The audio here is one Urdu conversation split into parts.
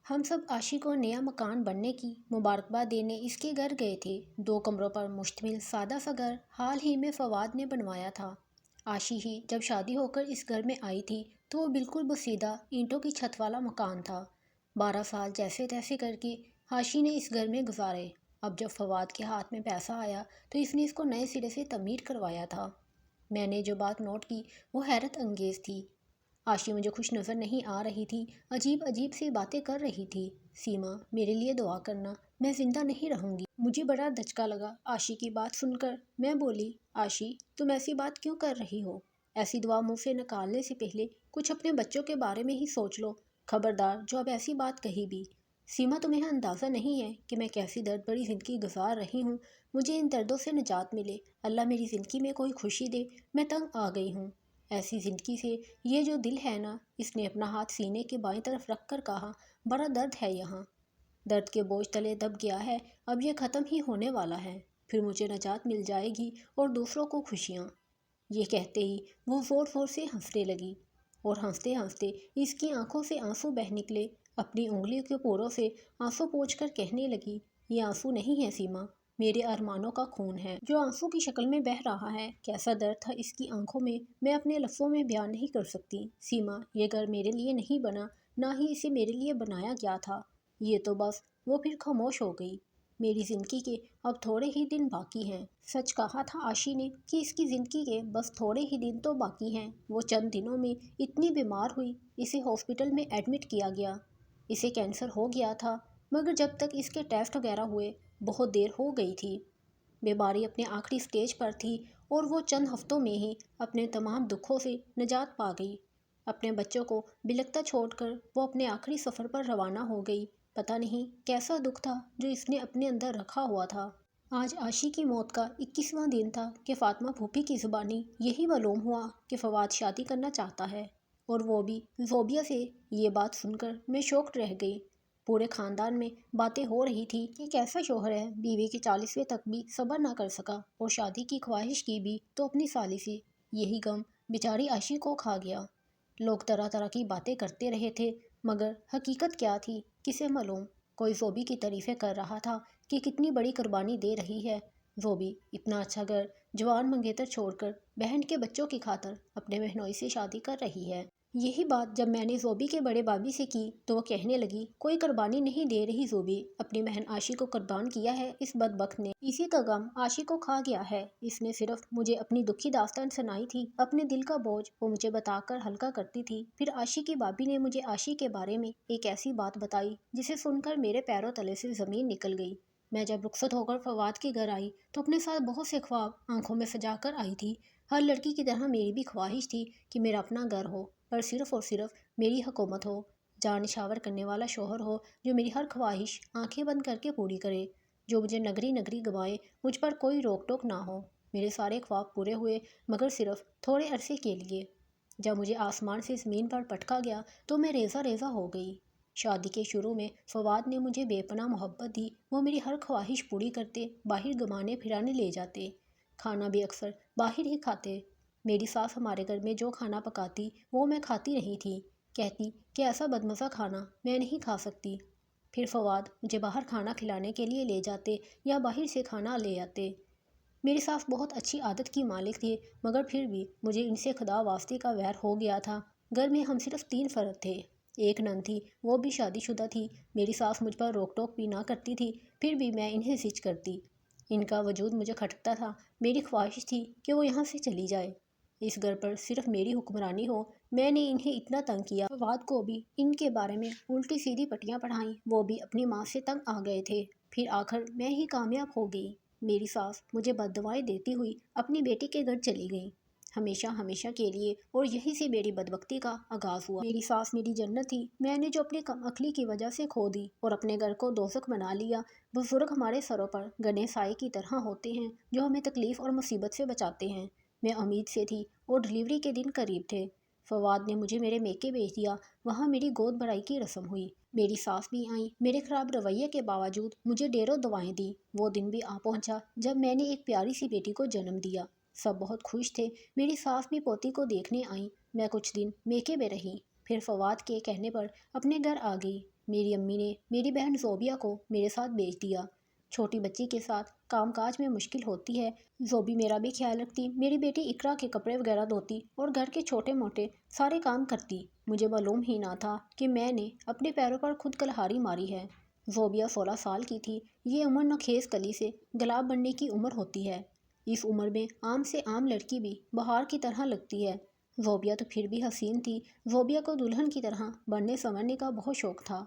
ہم سب عاشق کو نیا مکان بننے کی مبارکباد دینے اس کے گھر گئے تھے۔ 2 کمروں پر مشتمل سادہ سا گھر حال ہی میں فواد نے بنوایا تھا۔ عاشی ہی جب شادی ہو کر اس گھر میں آئی تھی تو وہ بالکل بسیدہ اینٹوں کی چھت والا مکان تھا۔ 12 سال جیسے تیسے کر کے عاشی نے اس گھر میں گزارے۔ اب جب فواد کے ہاتھ میں پیسہ آیا تو اس نے اس کو نئے سرے سے تعمیر کروایا تھا۔ میں نے جو بات نوٹ کی وہ حیرت انگیز تھی۔ عاشی مجھے خوش نظر نہیں آ رہی تھی، عجیب عجیب سی باتیں کر رہی تھی۔ سیما، میرے لیے دعا کرنا، میں زندہ نہیں رہوں گی۔ مجھے بڑا دھچکا لگا عاشی کی بات سن کر۔ میں بولی، عاشی تم ایسی بات کیوں کر رہی ہو؟ ایسی دعا منہ سے نکالنے سے پہلے کچھ اپنے بچوں کے بارے میں ہی سوچ لو۔ خبردار جو اب ایسی بات کہی بھی۔ سیما، تمہیں اندازہ نہیں ہے کہ میں کیسی درد بڑی زندگی گزار رہی ہوں۔ مجھے ان دردوں سے نجات ملے، اللہ میری زندگی میں کوئی خوشی دے، میں تنگ آ گئی ہوں ایسی زندگی سے۔ یہ جو دل ہے نا، اس نے اپنا ہاتھ سینے کے بائیں طرف رکھ کر کہا، بڑا درد ہے یہاں، درد کے بوجھ تلے دب گیا ہے، اب یہ ختم ہی ہونے والا ہے، پھر مجھے نجات مل جائے گی اور دوسروں کو خوشیاں۔ یہ کہتے ہی وہ زور زور سے ہنسنے لگی اور ہنستے ہنستے اس کی آنکھوں سے آنسو بہہ نکلے۔ اپنی انگلیوں کے پوروں سے آنسو پوچھ کر کہنے لگی، یہ آنسو نہیں ہے سیما، میرے ارمانوں کا خون ہے جو آنسو کی شکل میں بہہ رہا ہے۔ کیسا درد تھا اس کی آنکھوں میں اپنے لفظوں میں بیان نہیں کر سکتی۔ سیما، یہ گھر میرے لیے نہیں بنا، نہ ہی اسے میرے لیے بنایا گیا تھا۔ یہ تو بس۔ وہ پھر خاموش ہو گئی۔ میری زندگی کے اب تھوڑے ہی دن باقی ہیں۔ سچ کہا تھا عاشی نے کہ اس کی زندگی کے بس تھوڑے ہی دن تو باقی ہیں۔ وہ چند دنوں میں اتنی بیمار ہوئی، اسے ہاسپٹل میں ایڈمٹ کیا گیا۔ اسے کینسر ہو گیا تھا، مگر جب تک اس کے ٹیسٹ وغیرہ ہوئے بہت دیر ہو گئی تھی۔ بیماری اپنے آخری سٹیج پر تھی اور وہ چند ہفتوں میں ہی اپنے تمام دکھوں سے نجات پا گئی۔ اپنے بچوں کو بلکتا چھوڑ کر وہ اپنے آخری سفر پر روانہ ہو گئی۔ پتہ نہیں کیسا دکھ تھا جو اس نے اپنے اندر رکھا ہوا تھا۔ آج عاشی کی موت کا 21واں دن تھا کہ فاطمہ پھوپھی کی زبانی یہی معلوم ہوا کہ فواد شادی کرنا چاہتا ہے، اور وہ بھی زوبیہ سے۔ یہ بات سن کر میں شوکڈ رہ گئی۔ پورے خاندان میں باتیں ہو رہی تھی کہ کیسا شوہر ہے، بیوی کے 40ویں تک بھی صبر نہ کر سکا اور شادی کی خواہش کی بھی تو اپنی سالی سے۔ یہی غم بیچاری عاشی کو کھا گیا۔ لوگ طرح طرح کی باتیں کرتے رہے تھے، مگر حقیقت کیا تھی کسے معلوم۔ کوئی زوبی کی تعریفیں کر رہا تھا کہ کتنی بڑی قربانی دے رہی ہے زوبی، اتنا اچھا گھر جوان منگیتر چھوڑ کر بہن کے بچوں کی خاطر اپنے بہنوئی سے شادی کر رہی ہے۔ یہی بات جب میں نے زوبی کے بڑے بابی سے کی تو وہ کہنے لگی، کوئی قربانی نہیں دے رہی زوبی، اپنی بہن عاشی کو قربان کیا ہے اس بدبخت نے، اسی کا غم عاشی کو کھا گیا ہے۔ اس نے صرف مجھے اپنی دکھی داستان سنائی تھی، اپنے دل کا بوجھ وہ مجھے بتا کر ہلکا کرتی تھی۔ پھر عاشی کی بابی نے مجھے عاشی کے بارے میں ایک ایسی بات بتائی جسے سن کر میرے پیروں تلے سے زمین نکل گئی۔ میں جب رخصت ہو کر فواد کے گھر آئی تو اپنے ساتھ بہت سے خواب آنکھوں میں سجا کر آئی تھی۔ ہر لڑکی کی طرح میری بھی خواہش تھی کہ میرا اپنا گھر ہو، پر صرف اور صرف میری حکومت ہو، جان نشاور کرنے والا شوہر ہو جو میری ہر خواہش آنکھیں بند کر کے پوری کرے، جو مجھے نگری نگری گوائے، مجھ پر کوئی روک ٹوک نہ ہو۔ میرے سارے خواب پورے ہوئے، مگر صرف تھوڑے عرصے کے لیے۔ جب مجھے آسمان سے زمین پر پٹکا گیا تو میں ریزہ ریزہ ہو گئی۔ شادی کے شروع میں فواد نے مجھے بے پناہ محبت دی، وہ میری ہر خواہش پوری کرتے، باہر گھمانے پھرانے لے جاتے، کھانا بھی اکثر باہر ہی کھاتے۔ میری ساس ہمارے گھر میں جو کھانا پکاتی وہ میں کھاتی نہیں تھی، کہتی کہ ایسا بدمزہ کھانا میں نہیں کھا سکتی۔ پھر فواد مجھے باہر کھانا کھلانے کے لیے لے جاتے یا باہر سے کھانا لے آتے۔ میری ساس بہت اچھی عادت کی مالک تھے، مگر پھر بھی مجھے ان سے خدا واسطے کا ویر ہو گیا تھا۔ گھر میں ہم صرف 3 فرد تھے، ایک نند تھی، وہ بھی شادی شدہ تھی۔ میری ساس مجھ پر روک ٹوک بھی نہ کرتی تھی، پھر بھی میں انہیں زج کرتی۔ ان کا وجود مجھے کھٹکتا تھا، میری خواہش تھی کہ وہ یہاں سے چلی جائے، اس گھر پر صرف میری حکمرانی ہو۔ میں نے انہیں اتنا تنگ کیا، فواد کو بھی ان کے بارے میں الٹی سیدھی پٹیاں پڑھائیں، وہ بھی اپنی ماں سے تنگ آ گئے تھے۔ پھر آخر میں ہی کامیاب ہو گئی۔ میری ساس مجھے بد دعائیں دیتی ہوئی اپنی بیٹی کے گھر چلی گئی، ہمیشہ ہمیشہ کے لیے، اور یہی سے میری بدبختی کا آغاز ہوا۔ میری ساس میری جنت تھی، میں نے جو اپنی کم عقلی کی وجہ سے کھو دی اور اپنے گھر کو دوزخ بنا لیا۔ بزرگ ہمارے سروں پر گنے سائے کی طرح ہوتے ہیں جو ہمیں تکلیف اور مصیبت سے بچاتے ہیں۔ میں امید سے تھی اور ڈلیوری کے دن قریب تھے۔ فواد نے مجھے میرے میکے بھیج دیا، وہاں میری گود بھرائی کی رسم ہوئی۔ میری ساس بھی آئیں، میرے خراب رویے کے باوجود مجھے ڈھیروں دعائیں دیں۔ وہ دن بھی آ پہنچا جب میں نے ایک پیاری سی بیٹی کو جنم دیا۔ سب بہت خوش تھے، میری ساس بھی پوتی کو دیکھنے آئیں۔ میں کچھ دن میکے میں رہی، پھر فواد کے کہنے پر اپنے گھر آ گئی۔ میری امی نے میری بہن زوبیہ کو میرے ساتھ بھیج دیا۔ چھوٹی بچی کے ساتھ کام کاج میں مشکل ہوتی ہے۔ زوبی میرا بھی خیال رکھتی، میری بیٹی اقرا کے کپڑے وغیرہ دھوتی اور گھر کے چھوٹے موٹے سارے کام کرتی۔ مجھے معلوم ہی نہ تھا کہ میں نے اپنے پیروں پر خود کلہاڑی ماری ہے۔ زوبیہ 16 سال کی تھی۔ یہ عمر نوخیز کلی سے گلاب بننے کی عمر ہوتی ہے۔ اس عمر میں عام سے عام لڑکی بھی بہار کی طرح لگتی ہے۔ زوبیہ تو پھر بھی حسین تھی۔ زوبیہ کو دلہن کی طرح بننے سنورنے کا بہت شوق تھا۔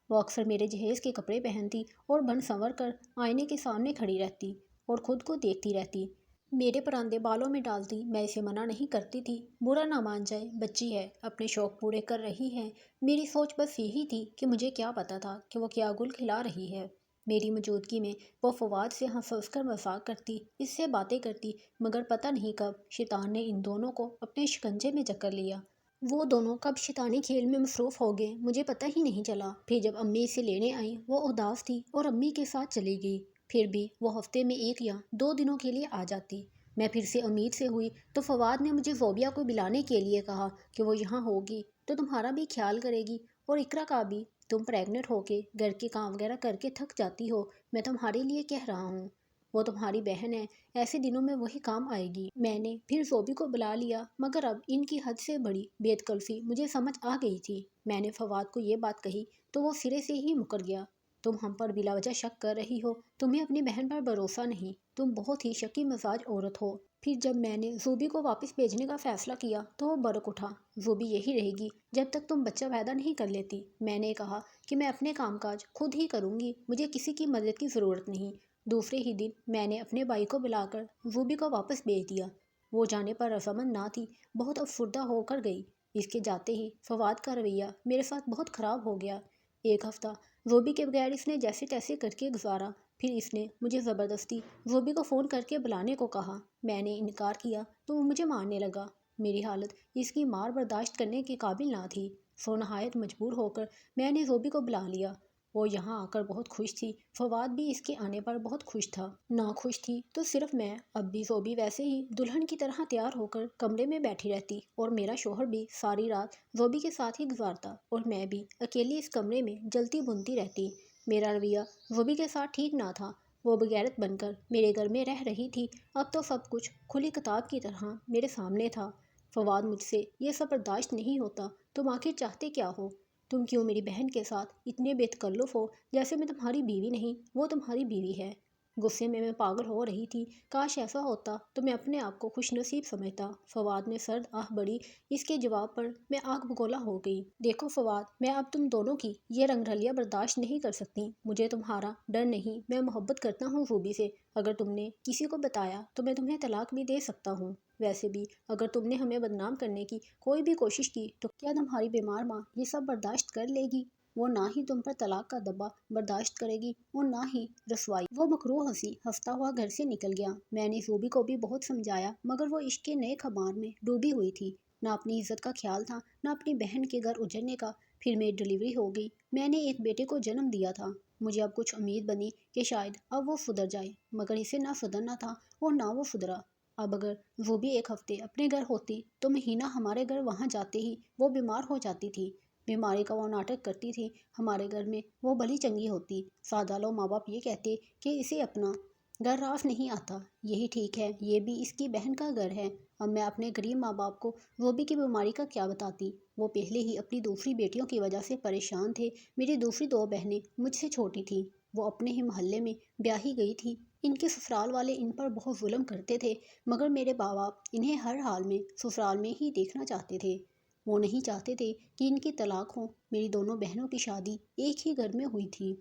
وہ اکثر میرے جہیز کے کپڑے پہنتی اور بن سنور کر آئینے کے سامنے کھڑی رہتی اور خود کو دیکھتی رہتی۔ میرے پراندے بالوں میں ڈالتی، میں اسے منع نہیں کرتی تھی۔ برا نہ مان جائے، بچی ہے، اپنے شوق پورے کر رہی ہے۔ میری سوچ بس یہی تھی کہ مجھے کیا پتہ تھا کہ وہ کیا گل کھلا رہی ہے۔ میری موجودگی میں وہ فواد سے ہنس ہنس کر مذاق کرتی، اس سے باتیں کرتی، مگر پتہ نہیں کب شیطان نے ان دونوں کو اپنے شکنجے میں جکڑ لیا۔ وہ دونوں کب شیطانی کھیل میں مصروف ہو گئے مجھے پتہ ہی نہیں چلا۔ پھر جب امی اسے لینے آئیں وہ اداس تھی اور امی کے ساتھ چلی گئی۔ پھر بھی وہ ہفتے میں 1 یا 2 دنوں کے لیے آ جاتی۔ میں پھر سے امید سے ہوئی تو فواد نے مجھے زوبیہ کو بلانے کے لیے کہا کہ وہ یہاں ہوگی تو تمہارا بھی خیال کرے گی اور اقرا کا بھی۔ تم پریگننٹ ہو کے گھر کے کام وغیرہ کر کے تھک جاتی ہو، میں تمہارے لیے کہہ رہا ہوں۔ وہ تمہاری بہن ہے، ایسے دنوں میں وہی کام آئے گی۔ میں نے پھر زوبی کو بلا لیا، مگر اب ان کی حد سے بڑی بے تکلفی مجھے سمجھ آ گئی تھی۔ میں نے فواد کو یہ بات کہی تو وہ سرے سے ہی مکر گیا۔ تم ہم پر بلا وجہ شک کر رہی ہو، تمہیں اپنی بہن پر بھروسہ نہیں، تم بہت ہی شکی مزاج عورت ہو۔ پھر جب میں نے زوبی کو واپس بھیجنے کا فیصلہ کیا تو وہ برک اٹھا۔ زوبی یہی رہے گی جب تک تم بچہ پیدا نہیں کر لیتی۔ میں نے کہا کہ میں اپنے کام کاج خود ہی کروں گی، مجھے کسی کی مدد کی ضرورت نہیں۔ دوسرے ہی دن میں نے اپنے بھائی کو بلا کر زوبی کو واپس بھیج دیا۔ وہ جانے پر رضامند نہ تھی، بہت افسردہ ہو کر گئی۔ اس کے جاتے ہی فواد کا رویہ میرے ساتھ بہت خراب ہو گیا۔ 1 ہفتہ زوبی کے بغیر اس نے جیسے تیسے کر کے گزارا۔ پھر اس نے مجھے زبردستی زوبی کو فون کر کے بلانے کو کہا۔ میں نے انکار کیا تو وہ مجھے مارنے لگا۔ میری حالت اس کی مار برداشت کرنے کے قابل نہ تھی۔ سو نہایت مجبور ہو کر میں نے زوبی کو بلا لیا۔ وہ یہاں آ کر بہت خوش تھی، فواد بھی اس کے آنے پر بہت خوش تھا۔ نہ خوش تھی تو صرف میں۔ اب بھی زوبی ویسے ہی دلہن کی طرح تیار ہو کر کمرے میں بیٹھی رہتی اور میرا شوہر بھی ساری رات زوبی کے ساتھ ہی گزارتا اور میں بھی اکیلی اس کمرے میں جلتی بنتی رہتی۔ میرا رویہ زوبی کے ساتھ ٹھیک نہ تھا۔ وہ بغیرت بن کر میرے گھر میں رہ رہی تھی۔ اب تو سب کچھ کھلی کتاب کی طرح میرے سامنے تھا۔ فواد مجھ سے یہ سب برداشت نہیں ہوتا۔ تم آخر چاہتے کیا ہو؟ تم کیوں میری بہن کے ساتھ اتنے بے تکلف ہو جیسے میں تمہاری بیوی نہیں، وہ تمہاری بیوی ہے۔ غصے میں پاگل ہو رہی تھی۔ کاش ایسا ہوتا تو میں اپنے آپ کو خوش نصیب سمجھتا۔ فواد نے سرد آہ بڑھی۔ اس کے جواب پر میں آگ بگولا ہو گئی۔ دیکھو فواد، میں اب تم دونوں کی یہ رنگرلیاں برداشت نہیں کر سکتی۔ مجھے تمہارا ڈر نہیں، میں محبت کرتا ہوں زوبی سے۔ اگر تم نے کسی کو بتایا تو میں تمہیں طلاق بھی دے سکتا ہوں۔ ویسے بھی اگر تم نے ہمیں بدنام کرنے کی کوئی بھی کوشش کی تو کیا تمہاری بیمار ماں یہ سب برداشت کر لے گی؟ وہ نہ ہی تم پر طلاق کا دبا برداشت کرے گی اور نہ ہی رسوائی۔ وہ مکروہ ہنستا ہوا گھر سے نکل گیا۔ میں نے زوبی کو بھی بہت سمجھایا مگر وہ عشق کے نئے خمار میں ڈوبی ہوئی تھی۔ نہ اپنی عزت کا خیال تھا، نہ اپنی بہن کے گھر اجڑنے کا۔ پھر میری ڈلیوری ہو گئی۔ میں نے ایک بیٹے کو جنم دیا تھا۔ مجھے اب کچھ امید بنی کہ شاید اب وہ سدھر جائے، مگر اسے نہ سدھرنا تھا اور نہ وہ سدھرا۔ اب اگر زوبی 1 ہفتے اپنے گھر ہوتی تو مہینہ ہمارے گھر وہاں جاتے ہی وہ بیمار ہو جاتی تھی۔ بیماری کا وہ ناٹک کرتی تھی، ہمارے گھر میں وہ بھلی چنگی ہوتی۔ سادہ لوگ ماں باپ یہ کہتے کہ اسے اپنا گھر راس نہیں آتا۔ یہی ٹھیک ہے، یہ بھی اس کی بہن کا گھر ہے۔ اب میں اپنے غریب ماں باپ کو زوبی کی بیماری کا کیا بتاتی؟ وہ پہلے ہی اپنی دوسری بیٹیوں کی وجہ سے پریشان تھے۔ میری دوسری 2 بہنیں مجھ سے چھوٹی تھیں۔ وہ اپنے ہی محلے میں بیاہی گئی تھی۔ ان کے سسرال والے ان پر بہت ظلم کرتے تھے، مگر میرے ماں باپ انہیں ہر حال میں سسرال میں ہی دیکھنا چاہتے تھے۔ وہ نہیں چاہتے تھے کہ ان کی طلاق ہو۔ میری دونوں بہنوں کی شادی ایک ہی گھر میں ہوئی تھی۔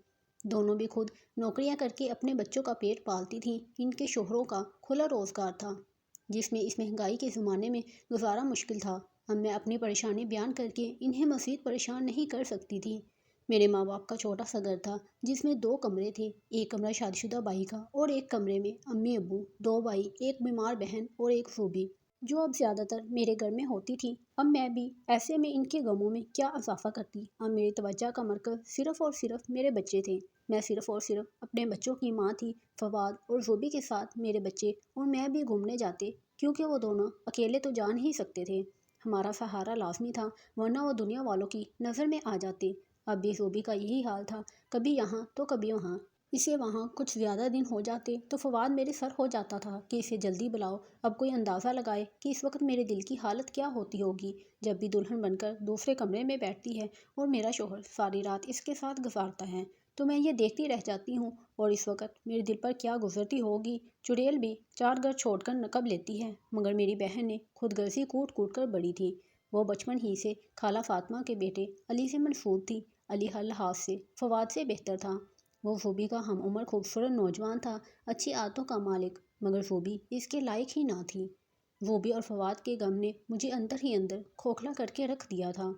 دونوں بھی خود نوکریاں کر کے اپنے بچوں کا پیٹ پالتی تھیں۔ ان کے شوہروں کا کھلا روزگار تھا جس میں اس مہنگائی کے زمانے میں گزارا مشکل تھا۔ اب میں اپنی پریشانی بیان کر کے انہیں مزید پریشان نہیں کر سکتی تھی۔ میرے ماں باپ کا چھوٹا سا گھر تھا جس میں 2 کمرے تھے، ایک کمرہ شادی شدہ بھائی کا اور ایک کمرے میں امی ابو، 2 بھائی، ایک بیمار بہن اور ایک زوبی جو اب زیادہ تر میرے گھر میں ہوتی تھی۔ اب میں بھی ایسے میں ان کے غموں میں کیا اضافہ کرتی۔ اب میری توجہ کا مرکز صرف اور صرف میرے بچے تھے۔ میں صرف اور صرف اپنے بچوں کی ماں تھی۔ فواد اور زوبی کے ساتھ میرے بچے اور میں بھی گھومنے جاتے کیونکہ وہ دونوں اکیلے تو جا نہیں سکتے تھے۔ ہمارا سہارا لازمی تھا ورنہ وہ دنیا والوں کی نظر میں آ جاتے۔ اب بھی زوبی کا یہی حال تھا، کبھی یہاں تو کبھی وہاں۔ اسے وہاں کچھ زیادہ دن ہو جاتے تو فواد میرے سر ہو جاتا تھا کہ اسے جلدی بلاؤ۔ اب کوئی اندازہ لگائے کہ اس وقت میرے دل کی حالت کیا ہوتی ہوگی جب بھی دلہن بن کر دوسرے کمرے میں بیٹھتی ہے اور میرا شوہر ساری رات اس کے ساتھ گزارتا ہے، تو میں یہ دیکھتی رہ جاتی ہوں اور اس وقت میرے دل پر کیا گزرتی ہوگی۔ چڑیل بھی 4 گھر چھوڑ کر نقب لیتی ہے، مگر میری بہن نے خود غرضی کوٹ کوٹ کر بڑی تھی۔ وہ بچپن ہی سے خالہ فاطمہ کے بیٹے علی سے منسوب تھی۔ علی ہر لحاظ سے فواد سے بہتر تھا۔ وہ زوبی کا ہم عمر خوبصورت نوجوان تھا، اچھی عادتوں کا مالک، مگر زوبی اس کے لائق ہی نہ تھی۔ زوبی اور فواد کے غم نے مجھے اندر ہی اندر کھوکھلا کر کے رکھ دیا تھا۔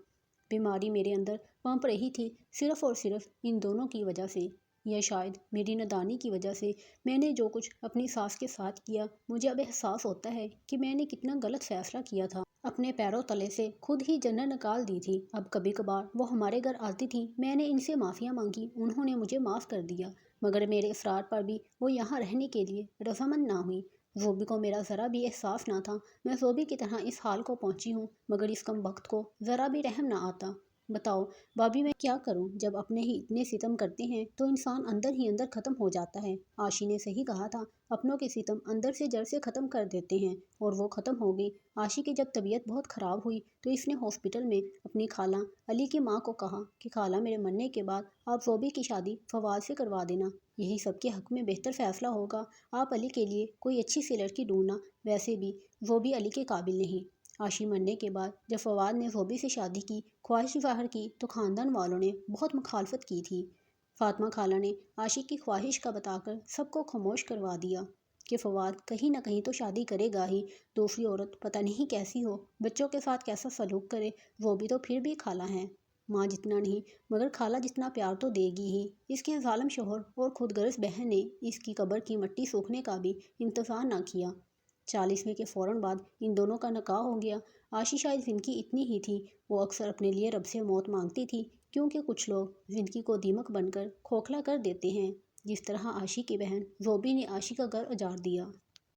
بیماری میرے اندر پنپ رہی تھی صرف اور صرف ان دونوں کی وجہ سے، یا شاید میری نادانی کی وجہ سے۔ میں نے جو کچھ اپنی ساس کے ساتھ کیا، مجھے اب احساس ہوتا ہے کہ میں نے کتنا غلط فیصلہ کیا تھا۔ اپنے پیروں تلے سے خود ہی جنت نکال دی تھی۔ اب کبھی کبھار وہ ہمارے گھر آتی تھیں، میں نے ان سے معافیاں مانگی، انہوں نے مجھے معاف کر دیا، مگر میرے اصرار پر بھی وہ یہاں رہنے کے لیے رضامند نہ ہوئی۔ زوبی کو میرا ذرا بھی احساس نہ تھا۔ میں زوبی کی طرح اس حال کو پہنچی ہوں، مگر اس کم بخت کو ذرا بھی رحم نہ آتا۔ بتاؤ بھابھی میں کیا کروں؟ جب اپنے ہی اتنے ستم کرتے ہیں تو انسان اندر ہی اندر ختم ہو جاتا ہے۔ عاشی نے صحیح کہا تھا، اپنوں کے ستم اندر سے جڑ سے ختم کر دیتے ہیں، اور وہ ختم ہو گئی۔ عاشی کی جب طبیعت بہت خراب ہوئی تو اس نے ہاسپٹل میں اپنی خالہ علی کی ماں کو کہا کہ خالہ میرے مرنے کے بعد آپ زوبی کی شادی فواد سے کروا دینا، یہی سب کے حق میں بہتر فیصلہ ہوگا۔ آپ علی کے لیے کوئی اچھی سی لڑکی ڈھونڈنا، ویسے بھی زوبی علی کے قابل نہیں۔ عاشی مرنے کے بعد جب فواد نے زوبی سے شادی کی، خواہش ظاہر کی، تو خاندان والوں نے بہت مخالفت کی تھی۔ فاطمہ خالہ نے عاشی کی خواہش کا بتا کر سب کو خاموش کروا دیا کہ فواد کہیں نہ کہیں تو شادی کرے گا ہی، دوسری عورت پتہ نہیں کیسی ہو، بچوں کے ساتھ کیسا سلوک کرے، وہ بھی تو پھر بھی خالہ ہیں، ماں جتنا نہیں مگر خالہ جتنا پیار تو دے گی ہی۔ اس کے ظالم شوہر اور خود غرض بہن نے اس کی قبر کی مٹی سوکھنے کا بھی انتظار نہ کیا۔ 40ویں کے فوراً بعد ان دونوں کا نکاح ہو گیا۔ عاشی شاید زندگی اتنی ہی تھی، وہ اکثر اپنے لیے رب سے موت مانگتی تھی، کیونکہ کچھ لوگ زندگی کو دیمک بن کر کھوکھلا کر دیتے ہیں، جس طرح عاشی کی بہن زوبی نے عاشی کا گھر اجاڑ دیا۔